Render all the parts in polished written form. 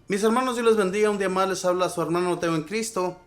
Mis hermanos, Dios les bendiga. Un día más les habla su hermano Teo en Cristo.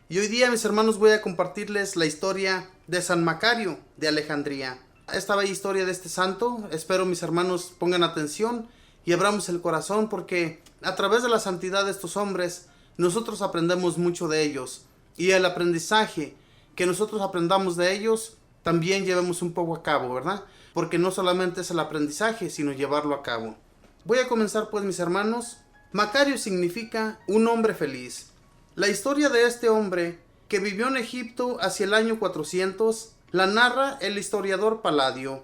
Y hoy día, mis hermanos, voy a compartirles la historia de San Macario de Alejandría. Esta bella historia de este santo, espero mis hermanos pongan atención y abramos el corazón, porque a través de la santidad de estos hombres, nosotros aprendemos mucho de ellos. Y el aprendizaje que nosotros aprendamos de ellos, también llevemos un poco a cabo, ¿verdad? Porque no solamente es el aprendizaje, sino llevarlo a cabo. Voy a comenzar pues, mis hermanos. Macario significa un hombre feliz. La historia de este hombre, que vivió en Egipto hacia el año 400, la narra el historiador Paladio.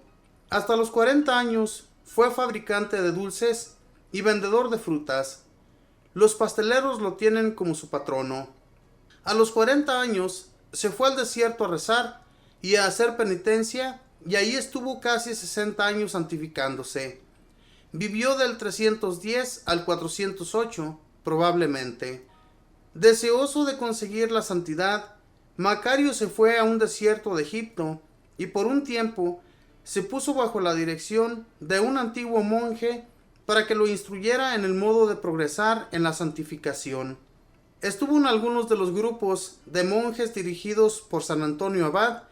Hasta los 40 años fue fabricante de dulces y vendedor de frutas. Los pasteleros lo tienen como su patrono. A los 40 años se fue al desierto a rezar y a hacer penitencia, y ahí estuvo casi 60 años santificándose. Vivió del 310 al 408, probablemente. Deseoso de conseguir la santidad, Macario se fue a un desierto de Egipto y por un tiempo se puso bajo la dirección de un antiguo monje para que lo instruyera en el modo de progresar en la santificación. Estuvo en algunos de los grupos de monjes dirigidos por San Antonio Abad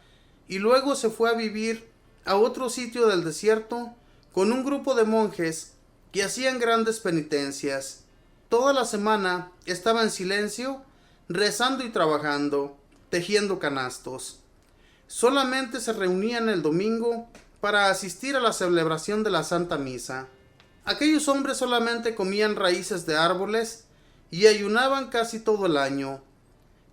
y luego se fue a vivir a otro sitio del desierto con un grupo de monjes que hacían grandes penitencias. Toda la semana estaba en silencio, rezando y trabajando, tejiendo canastos. Solamente se reunían el domingo para asistir a la celebración de la Santa Misa. Aquellos hombres solamente comían raíces de árboles y ayunaban casi todo el año,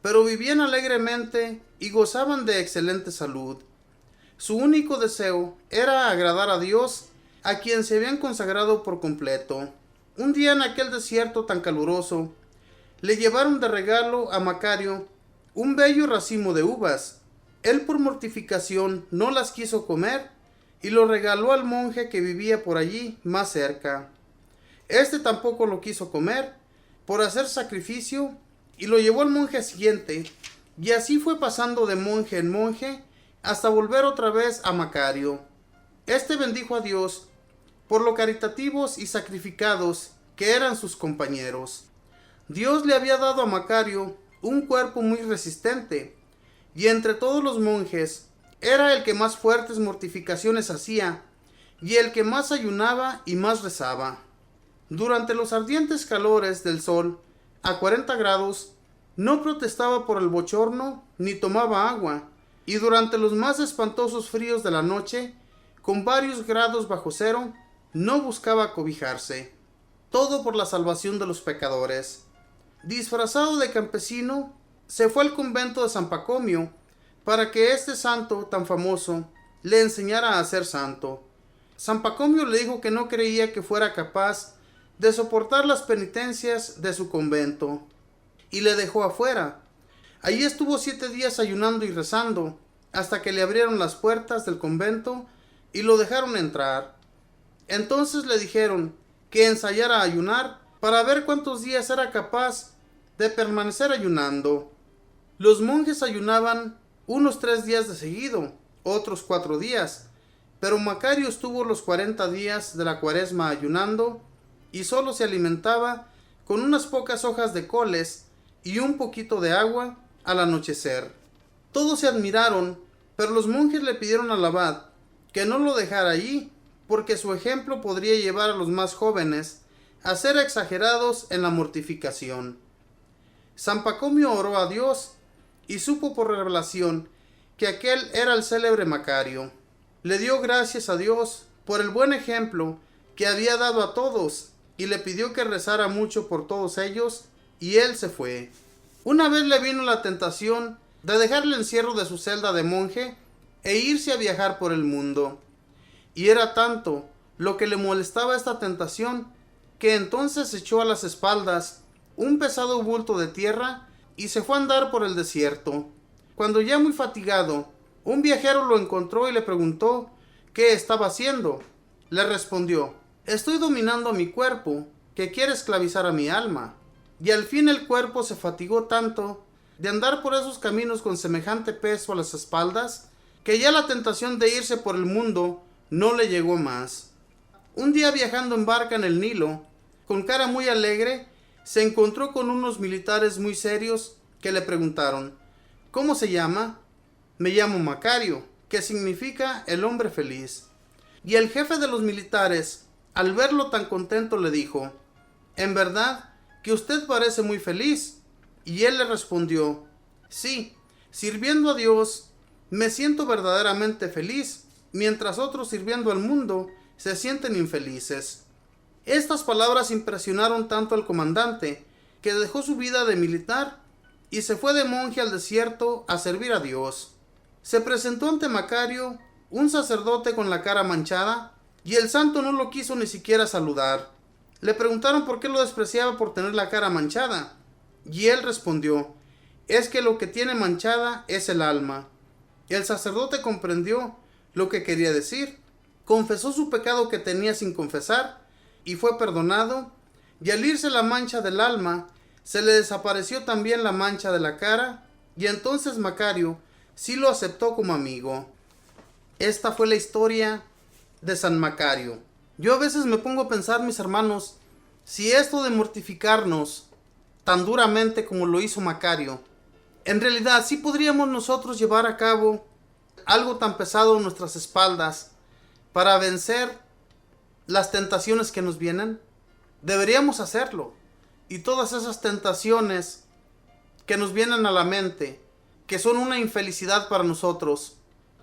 pero vivían alegremente y gozaban de excelente salud. Su único deseo era agradar a Dios, a quien se habían consagrado por completo. Un día en aquel desierto tan caluroso, le llevaron de regalo a Macario un bello racimo de uvas. Él por mortificación no las quiso comer y lo regaló al monje que vivía por allí más cerca. Este tampoco lo quiso comer por hacer sacrificio y lo llevó al monje siguiente, y así fue pasando de monje en monje hasta volver otra vez a Macario. Este bendijo a Dios por lo caritativos y sacrificados que eran sus compañeros. Dios le había dado a Macario un cuerpo muy resistente, y entre todos los monjes era el que más fuertes mortificaciones hacía, y el que más ayunaba y más rezaba. Durante los ardientes calores del sol, a 40 grados, no protestaba por el bochorno ni tomaba agua, y durante los más espantosos fríos de la noche, con varios grados bajo cero, no buscaba cobijarse. Todo por la salvación de los pecadores. Disfrazado de campesino, se fue al convento de San Pacomio para que este santo tan famoso le enseñara a ser santo. San Pacomio le dijo que no creía que fuera capaz de soportar las penitencias de su convento y le dejó afuera. Allí estuvo 7 días ayunando y rezando hasta que le abrieron las puertas del convento y lo dejaron entrar. Entonces le dijeron que ensayara a ayunar para ver cuántos días era capaz de permanecer ayunando. Los monjes ayunaban unos 3 días de seguido, otros 4 días, pero Macario estuvo los 40 días de la cuaresma ayunando y solo se alimentaba con unas pocas hojas de coles y un poquito de agua al anochecer. Todos se admiraron, pero los monjes le pidieron al abad que no lo dejara allí, porque su ejemplo podría llevar a los más jóvenes a ser exagerados en la mortificación. San Pacomio oró a Dios y supo por revelación que aquel era el célebre Macario. Le dio gracias a Dios por el buen ejemplo que había dado a todos y le pidió que rezara mucho por todos ellos, y él se fue. Una vez le vino la tentación de dejar el encierro de su celda de monje e irse a viajar por el mundo. Y era tanto lo que le molestaba esta tentación, que entonces echó a las espaldas un pesado bulto de tierra y se fue a andar por el desierto. Cuando ya muy fatigado, un viajero lo encontró y le preguntó qué estaba haciendo. Le respondió: estoy dominando a mi cuerpo, que quiere esclavizar a mi alma. Y al fin el cuerpo se fatigó tanto de andar por esos caminos con semejante peso a las espaldas, que ya la tentación de irse por el mundo no le llegó más. Un día, viajando en barca en el Nilo, con cara muy alegre, se encontró con unos militares muy serios que le preguntaron: ¿cómo se llama? Me llamo Macario, que significa el hombre feliz. Y el jefe de los militares, al verlo tan contento, le dijo: en verdad que usted parece muy feliz. Y él le respondió: sí, sirviendo a Dios me siento verdaderamente feliz, mientras otros sirviendo al mundo se sienten infelices. Estas palabras impresionaron tanto al comandante que dejó su vida de militar y se fue de monje al desierto a servir a Dios. Se presentó ante Macario un sacerdote con la cara manchada, y el santo no lo quiso ni siquiera saludar. Le preguntaron por qué lo despreciaba por tener la cara manchada, y él respondió: es que lo que tiene manchada es el alma. El sacerdote comprendió lo que quería decir, confesó su pecado que tenía sin confesar, y fue perdonado, y al irse la mancha del alma, se le desapareció también la mancha de la cara, y entonces Macario sí lo aceptó como amigo. Esta fue la historia de San Macario. Yo a veces me pongo a pensar, mis hermanos, si esto de mortificarnos tan duramente como lo hizo Macario, en realidad sí podríamos nosotros llevar a cabo algo tan pesado en nuestras espaldas para vencer las tentaciones que nos vienen. Deberíamos hacerlo. Y todas esas tentaciones que nos vienen a la mente, que son una infelicidad para nosotros,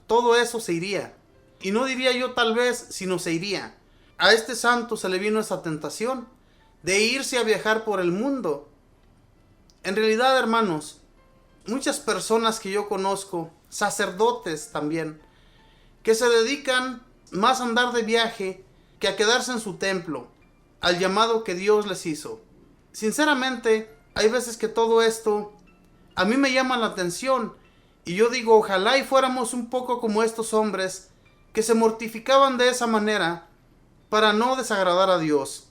todo eso se iría. Y no diría yo tal vez, sino se iría. A este santo se le vino esa tentación de irse a viajar por el mundo. En realidad, hermanos, muchas personas que yo conozco, sacerdotes también, que se dedican más a andar de viaje que a quedarse en su templo, al llamado que Dios les hizo. Sinceramente, hay veces que todo esto a mí me llama la atención, y yo digo, ojalá y fuéramos un poco como estos hombres que se mortificaban de esa manera para no desagradar a Dios.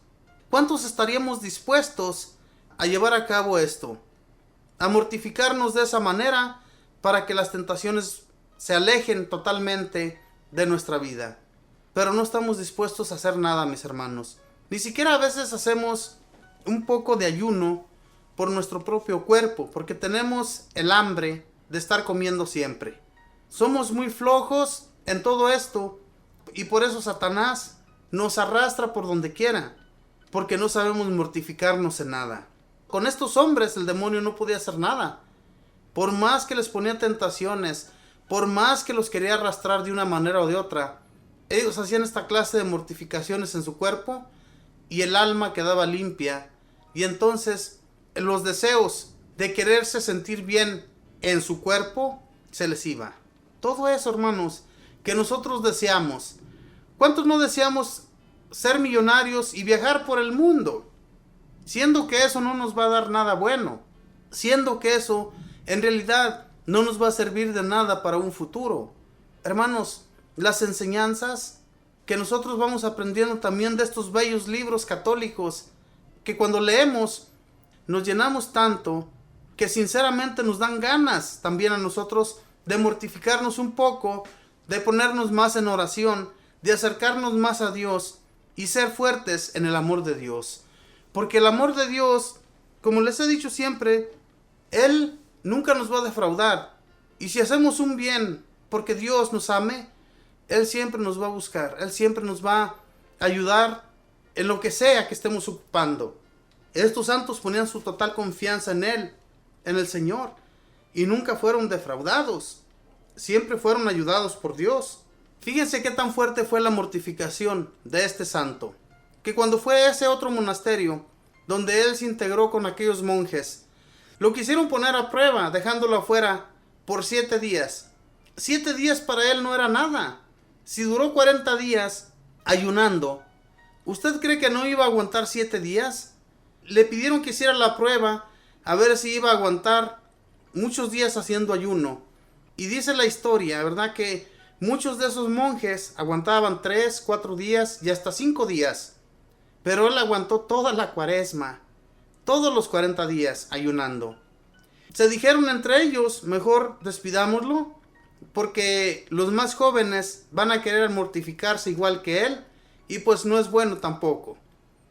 ¿Cuántos estaríamos dispuestos a llevar a cabo esto? A mortificarnos de esa manera para que las tentaciones se alejen totalmente de nuestra vida. Pero no estamos dispuestos a hacer nada, mis hermanos. Ni siquiera a veces hacemos un poco de ayuno por nuestro propio cuerpo, porque tenemos el hambre de estar comiendo siempre. Somos muy flojos en todo esto, y por eso Satanás nos arrastra por donde quiera, porque no sabemos mortificarnos en nada. Con estos hombres el demonio no podía hacer nada. Por más que les ponía tentaciones, por más que los quería arrastrar de una manera o de otra, ellos hacían esta clase de mortificaciones en su cuerpo y el alma quedaba limpia, y entonces los deseos de quererse sentir bien en su cuerpo se les iba. Todo eso, hermanos, que nosotros deseamos. ¿Cuántos no deseamos ser millonarios y viajar por el mundo? Siendo que eso no nos va a dar nada bueno, siendo que eso en realidad no nos va a servir de nada para un futuro. Hermanos, las enseñanzas que nosotros vamos aprendiendo también de estos bellos libros católicos, que cuando leemos nos llenamos tanto que sinceramente nos dan ganas también a nosotros de mortificarnos un poco, de ponernos más en oración, de acercarnos más a Dios y ser fuertes en el amor de Dios. Porque el amor de Dios, como les he dicho siempre, Él nunca nos va a defraudar. Y si hacemos un bien porque Dios nos ame, Él siempre nos va a buscar. Él siempre nos va a ayudar en lo que sea que estemos ocupando. Estos santos ponían su total confianza en Él, en el Señor, y nunca fueron defraudados. Siempre fueron ayudados por Dios. Fíjense qué tan fuerte fue la mortificación de este santo, que cuando fue a ese otro monasterio, donde él se integró con aquellos monjes, lo quisieron poner a prueba, dejándolo afuera por 7 días. 7 días para él no era nada. Si duró 40 días ayunando, ¿usted cree que no iba a aguantar 7 días? Le pidieron que hiciera la prueba, a ver si iba a aguantar muchos días haciendo ayuno. Y dice la historia, ¿verdad?, que muchos de esos monjes aguantaban 3, 4 días y hasta 5 días. Pero él aguantó toda la cuaresma, todos los 40 días ayunando. Se dijeron entre ellos, mejor despidámoslo, porque los más jóvenes van a querer mortificarse igual que él, y pues no es bueno tampoco.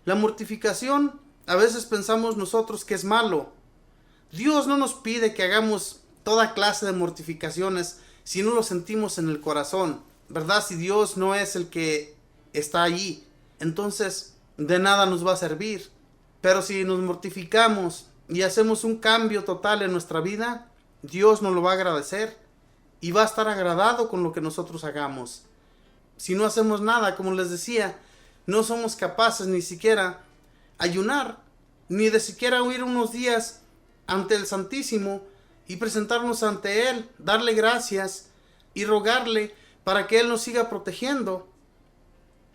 La mortificación a veces pensamos nosotros que es malo. Dios no nos pide que hagamos toda clase de mortificaciones si no lo sentimos en el corazón, ¿verdad? Si Dios no es el que está allí, entonces de nada nos va a servir. Pero si nos mortificamos y hacemos un cambio total en nuestra vida, Dios nos lo va a agradecer y va a estar agradado con lo que nosotros hagamos. Si no hacemos nada, como les decía, no somos capaces ni siquiera ayunar, ni de siquiera huir unos días ante el Santísimo y presentarnos ante Él, darle gracias y rogarle para que Él nos siga protegiendo.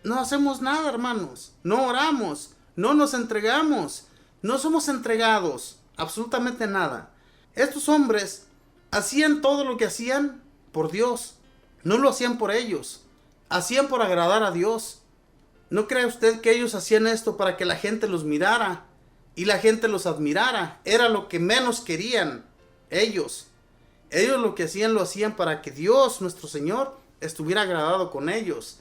No hacemos nada, hermanos, no oramos, no nos entregamos, no somos entregados, absolutamente nada. Estos hombres hacían todo lo que hacían por Dios, no lo hacían por ellos, hacían por agradar a Dios. ¿No cree usted que ellos hacían esto para que la gente los mirara y la gente los admirara? Era lo que menos querían ellos. Ellos lo que hacían, lo hacían para que Dios, nuestro Señor, estuviera agradado con ellos,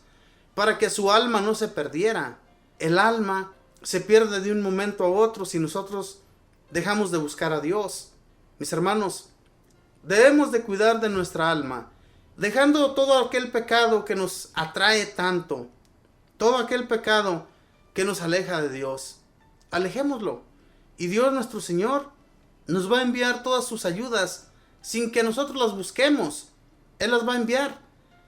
para que su alma no se perdiera. El alma se pierde de un momento a otro si nosotros dejamos de buscar a Dios. Mis hermanos, debemos de cuidar de nuestra alma, dejando todo aquel pecado que nos atrae tanto, todo aquel pecado que nos aleja de Dios. Alejémoslo. Y Dios nuestro Señor nos va a enviar todas sus ayudas sin que nosotros las busquemos. Él las va a enviar,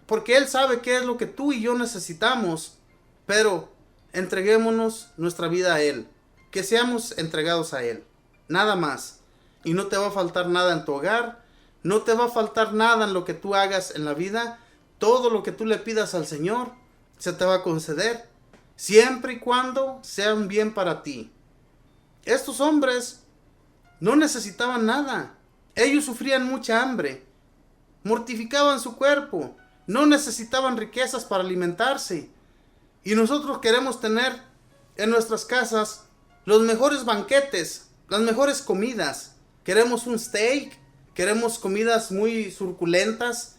porque Él sabe qué es lo que tú y yo necesitamos. Pero entreguémonos nuestra vida a Él, que seamos entregados a Él, nada más. Y no te va a faltar nada en tu hogar, no te va a faltar nada en lo que tú hagas en la vida. Todo lo que tú le pidas al Señor se te va a conceder, siempre y cuando sea un bien para ti. Estos hombres no necesitaban nada. Ellos sufrían mucha hambre, mortificaban su cuerpo, no necesitaban riquezas para alimentarse. Y nosotros queremos tener en nuestras casas los mejores banquetes, las mejores comidas. Queremos un steak, queremos comidas muy suculentas,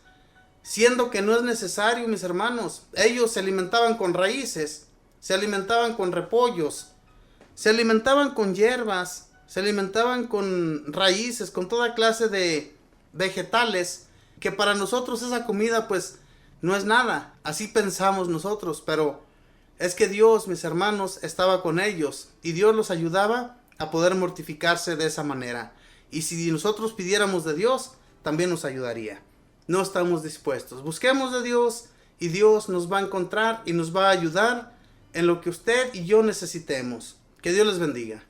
siendo que no es necesario, mis hermanos. Ellos se alimentaban con raíces, se alimentaban con repollos, se alimentaban con hierbas, se alimentaban con raíces, con toda clase de vegetales, que para nosotros esa comida pues no es nada. Así pensamos nosotros, pero es que Dios, mis hermanos, estaba con ellos y Dios los ayudaba a poder mortificarse de esa manera. Y si nosotros pidiéramos de Dios, también nos ayudaría. No estamos dispuestos. Busquemos de Dios y Dios nos va a encontrar y nos va a ayudar en lo que usted y yo necesitemos. Que Dios les bendiga.